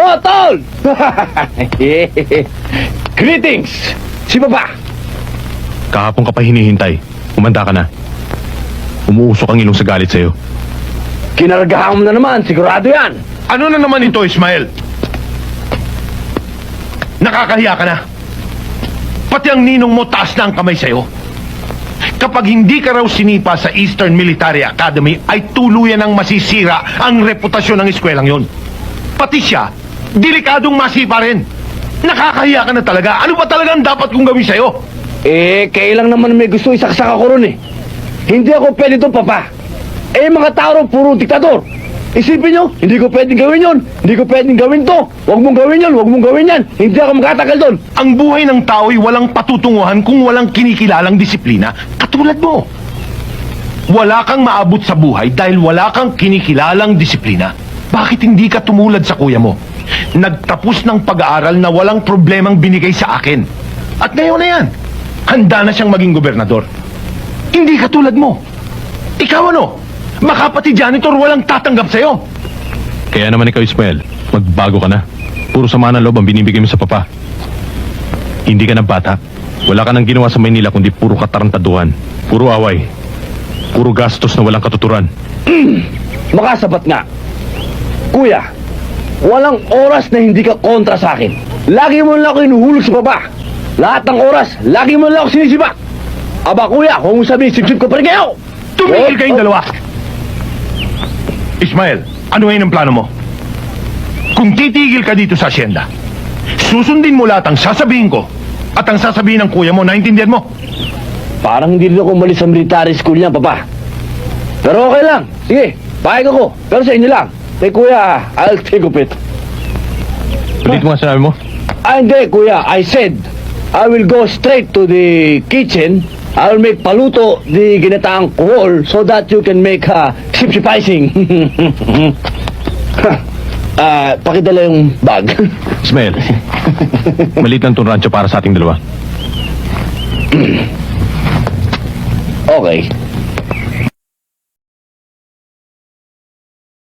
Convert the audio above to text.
Oh, tol! Greetings! Si Papa! Kahapon ka pa hinihintay. Umanda ka na. Umuusok ang ilong sa galit sa'yo. Kinaragahan mo na naman, sigurado yan! Ano na naman ito, Ismael? Nakakahiya ka na. Pati ang ninong mo taas na ang kamay sa'yo. Kapag hindi ka raw sinipa sa Eastern Military Academy, ay tuluyan ang masisira ang reputasyon ng eskwelang yon. Pati siya, delikadong masipa rin. Nakakahiya ka na talaga. Ano ba talagang dapat kong gawin sa'yo? Kailang naman may gusto isaksak ako ron eh. Hindi ako pwede to, Papa. Mga tao ron, puro diktador. Isipin nyo, hindi ko pwedeng gawin yon. Hindi ko pwedeng gawin to. Huwag mong gawin yon, huwag mong gawin yan. Hindi ako magkatagal doon. Ang buhay ng tao'y walang patutunguhan kung walang kinikilalang disiplina. Katulad mo. Wala kang maabot sa buhay dahil wala kang kinikilalang disiplina. Bakit hindi ka tumulad sa kuya mo? Nagtapos ng pag-aaral na walang problemang binigay sa akin. At ngayon na yan, handa na siyang maging gobernador. Hindi katulad mo. Ikaw ano? Baka pati janitor walang tatanggap sa'yo. Kaya naman ikaw, Ismael, magbago ka na. Puro sama ng loob ang binibigay mo sa Papa. Hindi ka na bata. Wala ka nang ginawa sa Maynila kundi puro katarantaduhan. Puro away. Puro gastos na walang katuturan. Makasapat nga. Kuya, walang oras na hindi ka kontra sa akin. Lagi mo lang ako inuhulog sa Papa. Lahat ng oras, lagi mo lang ako sinisiba. Aba kuya, kung sabihin, sip-sip ko pa rin kayo. Tumigil kayong dalawa. Ismael, ano ngayon ang plano mo? Kung titigil ka dito sa asyenda, susundin mo lahat ang sasabihin ko at ang sasabihin ng kuya mo, naintindihan mo? Parang hindi rin ako umalis sa military school niya, Papa. Pero okay lang. Sige, pahig ako. Pero sa inyo lang. Kay kuya, I'll take of it. Ulit mo nga sinabi mo? Hindi, kuya. I said, I will go straight to the kitchen. I will make paluto the ginataang kuhol so that you can make sip-sipicing. Pakidala yung bag. Ismael, maliit lang itong rancho para sa ating dalawa. Okay.